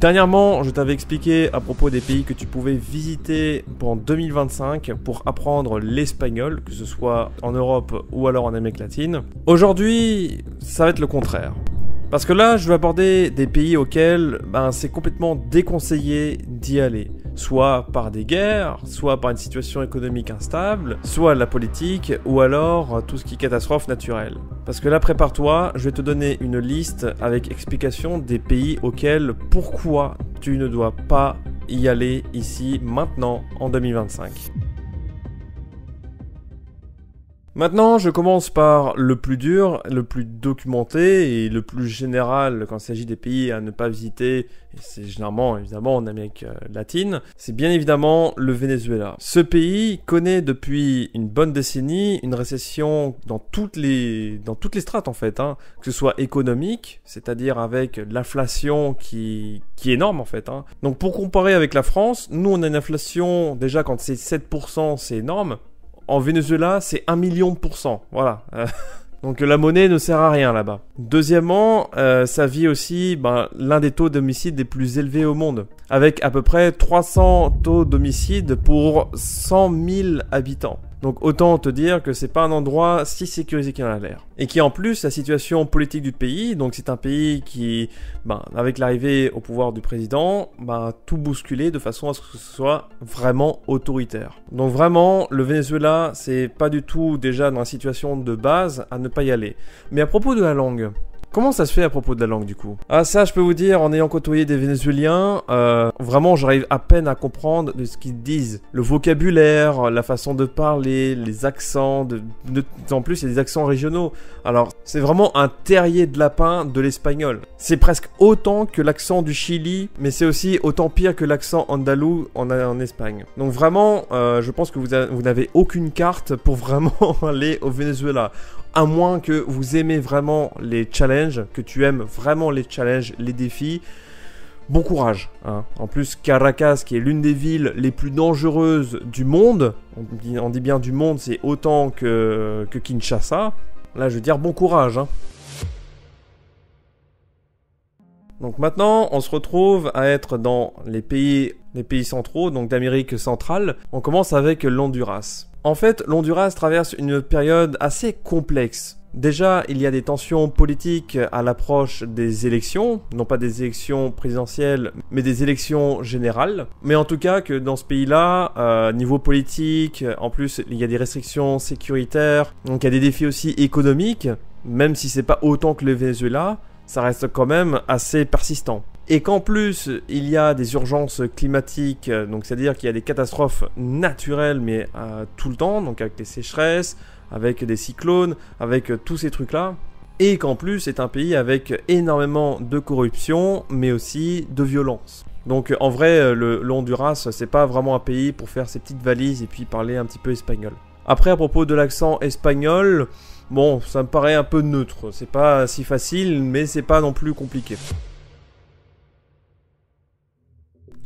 Dernièrement, je t'avais expliqué à propos des pays que tu pouvais visiter pour 2025 pour apprendre l'espagnol, que ce soit en Europe ou alors en Amérique latine. Aujourd'hui, ça va être le contraire. Parce que là, je vais aborder des pays auxquels c'est complètement déconseillé d'y aller. Soit par des guerres, soit par une situation économique instable, soit la politique, ou alors tout ce qui est catastrophe naturelle. Parce que là, prépare-toi, je vais te donner une liste avec explication des pays auxquels, pourquoi tu ne dois pas y aller ici, maintenant, en 2025. Maintenant, je commence par le plus dur, le plus documenté et le plus général quand il s'agit des pays à ne pas visiter, et c'est généralement évidemment en Amérique latine, c'est bien évidemment le Venezuela. Ce pays connaît depuis une bonne décennie une récession dans toutes les strates en fait, que ce soit économique, c'est-à-dire avec l'inflation qui est énorme en fait. Donc pour comparer avec la France, nous on a une inflation, déjà quand c'est 7%, c'est énorme. En Venezuela, c'est 1 million de %. Voilà. Donc la monnaie ne sert à rien là-bas. Deuxièmement, ça vit aussi l'un des taux d'homicide les plus élevés au monde, avec à peu près 300 taux d'homicide pour 100 000 habitants. Donc autant te dire que c'est pas un endroit si sécurisé qu'il en a l'air. Et qui en plus, la situation politique du pays, donc c'est un pays qui, avec l'arrivée au pouvoir du président, tout bousculé de façon à ce que ce soit vraiment autoritaire. Donc vraiment, le Venezuela, c'est pas du tout déjà dans la situation de base à ne pas y aller. Mais à propos de la langue, comment ça se fait à propos de la langue du coup? Ah ça je peux vous dire, en ayant côtoyé des Vénézuéliens, vraiment j'arrive à peine à comprendre de ce qu'ils disent. Le vocabulaire, la façon de parler, les accents, en plus il y a des accents régionaux. Alors c'est vraiment un terrier de lapin de l'espagnol. C'est presque autant que l'accent du Chili, mais c'est aussi autant pire que l'accent andalou en Espagne. Donc vraiment, je pense que vous n'avez aucune carte pour vraiment aller au Venezuela. À moins que vous aimez vraiment les challenges, que tu aimes vraiment les challenges, les défis, bon courage. En plus, Caracas, qui est l'une des villes les plus dangereuses du monde, on dit bien du monde, c'est autant que Kinshasa, là je veux dire bon courage. Donc maintenant, on se retrouve à être dans les pays centraux, donc d'Amérique centrale. On commence avec l'Honduras. En fait, l'Honduras traverse une période assez complexe. Déjà, il y a des tensions politiques à l'approche des élections, non pas des élections présidentielles, mais des élections générales. Mais en tout cas, que dans ce pays-là, niveau politique, en plus, il y a des restrictions sécuritaires, donc il y a des défis aussi économiques, même si c'est pas autant que le Venezuela, ça reste quand même assez persistant. Et qu'en plus, il y a des urgences climatiques, donc c'est-à-dire qu'il y a des catastrophes naturelles, mais tout le temps, donc avec les sécheresses, avec des cyclones, avec tous ces trucs-là. Et qu'en plus, c'est un pays avec énormément de corruption, mais aussi de violence. Donc en vrai, le Honduras, c'est pas vraiment un pays pour faire ses petites valises et puis parler un petit peu espagnol. Après, à propos de l'accent espagnol, bon, ça me paraît un peu neutre. C'est pas si facile, mais c'est pas non plus compliqué.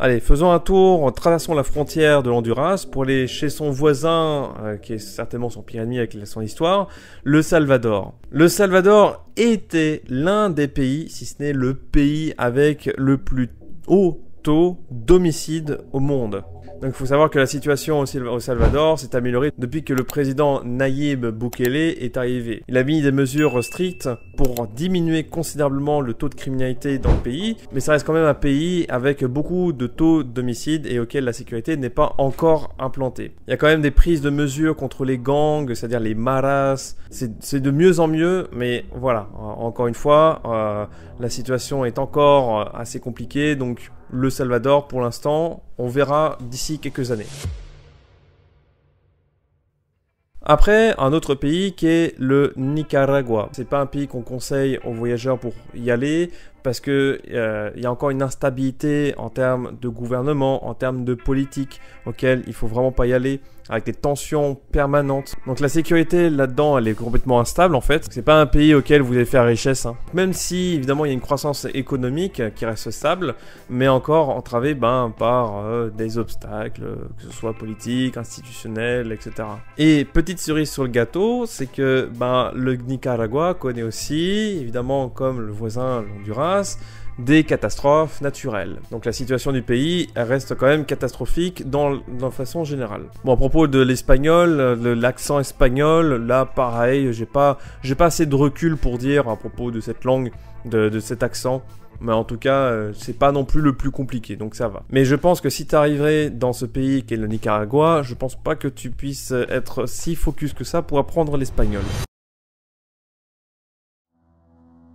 Allez, faisons un tour, traversons la frontière de l'Honduras pour aller chez son voisin, qui est certainement son pire ennemi avec son histoire, le Salvador. Le Salvador était l'un des pays, si ce n'est le pays avec le plus haut taux d'homicide au monde. Donc il faut savoir que la situation au Salvador s'est améliorée depuis que le président Nayib Bukele est arrivé. Il a mis des mesures strictes pour diminuer considérablement le taux de criminalité dans le pays, mais ça reste quand même un pays avec beaucoup de taux d'homicide et auquel la sécurité n'est pas encore implantée. Il y a quand même des prises de mesures contre les gangs, c'est-à-dire les maras, c'est de mieux en mieux, mais voilà, encore une fois, la situation est encore assez compliquée, donc le Salvador, pour l'instant, on verra d'ici quelques années. Après, un autre pays qui est le Nicaragua. C'est pas un pays qu'on conseille aux voyageurs pour y aller parce que y a encore une instabilité en termes de gouvernement, en termes de politique, auquel il faut vraiment pas y aller, avec des tensions permanentes. Donc la sécurité là-dedans, elle est complètement instable en fait. C'est pas un pays auquel vous allez faire richesse. Même si évidemment il y a une croissance économique qui reste stable, mais encore entravée par des obstacles, que ce soit politiques, institutionnels, etc. Et petite cerise sur le gâteau, c'est que le Nicaragua connaît aussi, évidemment comme le voisin l'Honduras, des catastrophes naturelles. Donc la situation du pays elle reste quand même catastrophique dans façon générale. Bon, à propos de l'espagnol, l'accent espagnol, là pareil, j'ai pas assez de recul pour dire à propos de cette langue, de cet accent. Mais en tout cas, c'est pas non plus le plus compliqué, donc ça va. Mais je pense que si tu arriverais dans ce pays qu'est le Nicaragua, je pense pas que tu puisses être si focus que ça pour apprendre l'espagnol.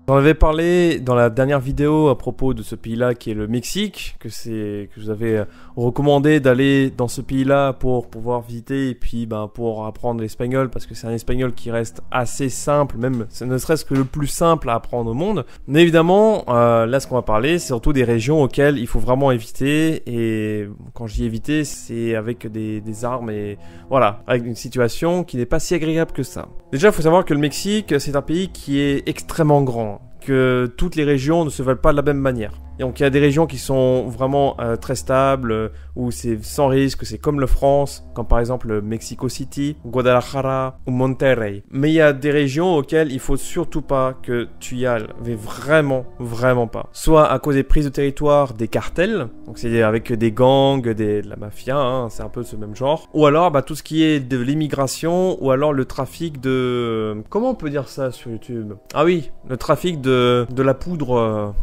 J'en avais parlé dans la dernière vidéo à propos de ce pays-là qui est le Mexique, que je vous avais recommandé d'aller dans ce pays-là pour pouvoir visiter et puis pour apprendre l'espagnol parce que c'est un espagnol qui reste assez simple, même ne serait-ce que le plus simple à apprendre au monde. Mais évidemment, là ce qu'on va parler, c'est surtout des régions auxquelles il faut vraiment éviter et quand je dis éviter, c'est avec des armes et voilà, avec une situation qui n'est pas si agréable que ça. Déjà, il faut savoir que le Mexique, c'est un pays qui est extrêmement grand. Que toutes les régions ne se valent pas de la même manière. Et donc il y a des régions qui sont vraiment très stables, où c'est sans risque, c'est comme la France, comme par exemple Mexico City, Guadalajara ou Monterrey. Mais il y a des régions auxquelles il faut surtout pas que tu y ailles, mais vraiment, vraiment pas. Soit à cause des prises de territoire des cartels, donc c'est avec des gangs, de la mafia, hein, c'est un peu ce même genre. Ou alors tout ce qui est de l'immigration, ou alors le trafic de... Comment on peut dire ça sur YouTube? Ah oui, le trafic de la poudre...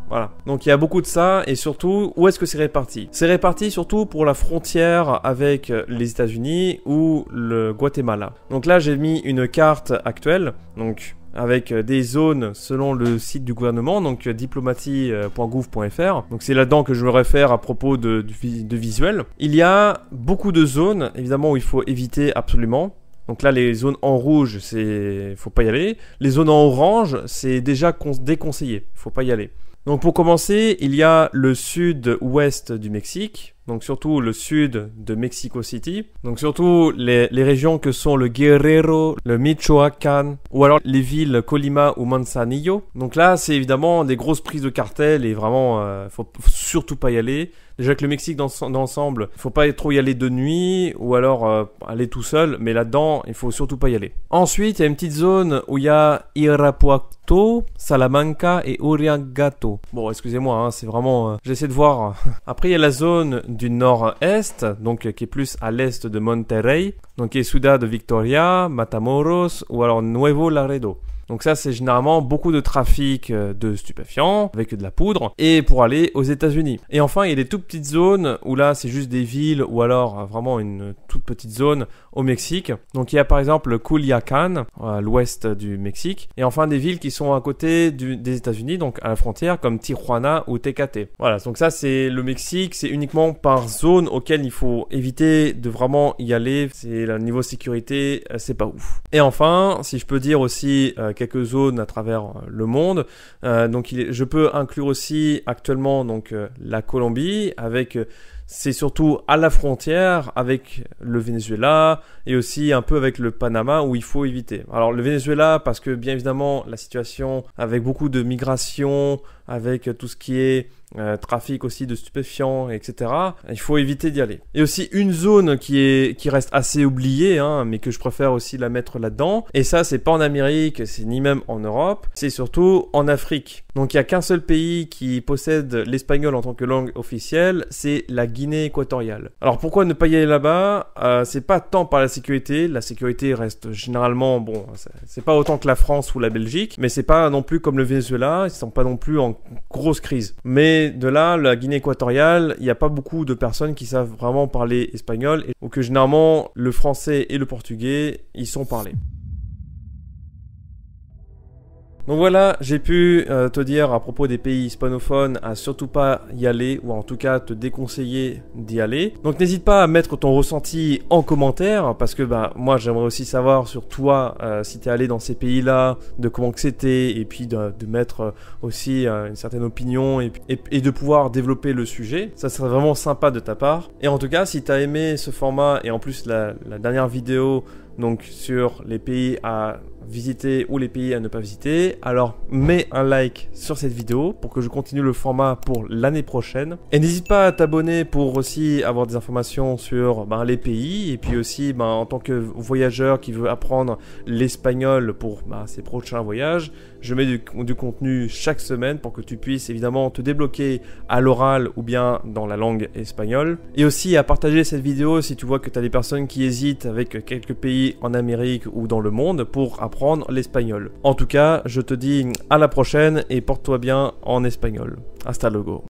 Voilà, donc il y a beaucoup de ça et surtout, où est-ce que c'est réparti? C'est réparti surtout pour la frontière avec les États-Unis ou le Guatemala. Donc là, j'ai mis une carte actuelle, donc avec des zones selon le site du gouvernement, donc diplomatie.gouv.fr. Donc c'est là-dedans que je me réfère à propos de visuel. Il y a beaucoup de zones, évidemment, où il faut éviter absolument. Donc là, les zones en rouge, faut pas y aller. Les zones en orange, c'est déjà déconseillé, faut pas y aller. Donc pour commencer, il y a le sud-ouest du Mexique, donc surtout le sud de Mexico City, donc surtout les régions que sont le Guerrero, le Michoacán, ou alors les villes Colima ou Manzanillo. Donc là, c'est évidemment des grosses prises de cartel et vraiment, faut surtout pas y aller. Déjà que le Mexique dans l'ensemble, il faut pas trop y aller de nuit ou alors aller tout seul, mais là-dedans, il faut surtout pas y aller. Ensuite, il y a une petite zone où il y a Irapuato, Salamanca et Uriangato. Bon, excusez-moi, hein, c'est vraiment... j'essaie de voir. Après, il y a la zone du nord-est, donc qui est plus à l'est de Monterrey, donc qui est Ciudad Victoria, Matamoros ou alors Nuevo Laredo. Donc ça, c'est généralement beaucoup de trafic de stupéfiants avec de la poudre et pour aller aux États-Unis. Et enfin, il y a des toutes petites zones où là, c'est juste des villes ou alors vraiment une toute petite zone au Mexique. Donc il y a par exemple Culiacán, à l'ouest du Mexique. Et enfin, des villes qui sont à côté des États-Unis, donc à la frontière, comme Tijuana ou Tecate. Voilà, donc ça, c'est le Mexique. C'est uniquement par zone auquel il faut éviter de vraiment y aller. C'est le niveau sécurité, c'est pas ouf. Et enfin, si je peux dire aussi... quelques zones à travers le monde. Donc je peux inclure aussi actuellement donc la Colombie avec c'est surtout à la frontière avec le Venezuela et aussi un peu avec le Panama où il faut éviter. Alors le Venezuela parce que bien évidemment la situation avec beaucoup de migration, avec tout ce qui est trafic aussi de stupéfiants, etc. Il faut éviter d'y aller. Et aussi une zone qui reste assez oubliée, hein, mais que je préfère aussi la mettre là-dedans. Et ça, c'est pas en Amérique, c'est ni même en Europe, c'est surtout en Afrique. Donc il n'y a qu'un seul pays qui possède l'espagnol en tant que langue officielle, c'est la Guinée équatoriale. Alors pourquoi ne pas y aller là-bas? C'est pas tant par la sécurité reste généralement, bon, c'est pas autant que la France ou la Belgique, mais c'est pas non plus comme le Venezuela, ils sont pas non plus en grosse crise. Mais de là, la Guinée équatoriale, il n'y a pas beaucoup de personnes qui savent vraiment parler espagnol, ou que généralement le français et le portugais y sont parlés. Donc voilà, j'ai pu te dire à propos des pays hispanophones à surtout pas y aller, ou en tout cas te déconseiller d'y aller. Donc n'hésite pas à mettre ton ressenti en commentaire, parce que moi j'aimerais aussi savoir sur toi si t'es allé dans ces pays-là, de comment que c'était, et puis de mettre aussi une certaine opinion, et de pouvoir développer le sujet. Ça serait vraiment sympa de ta part. Et en tout cas, si t'as aimé ce format, et en plus la dernière vidéo, donc sur les pays à visiter ou les pays à ne pas visiter, alors mets un like sur cette vidéo pour que je continue le format pour l'année prochaine. Et n'hésite pas à t'abonner pour aussi avoir des informations sur les pays, et puis aussi en tant que voyageur qui veut apprendre l'espagnol pour ses prochains voyages, Je mets du contenu chaque semaine pour que tu puisses évidemment te débloquer à l'oral ou bien dans la langue espagnole. Et aussi à partager cette vidéo si tu vois que tu as des personnes qui hésitent avec quelques pays en Amérique ou dans le monde pour apprendre l'espagnol. En tout cas, je te dis à la prochaine et porte-toi bien en espagnol. Hasta luego.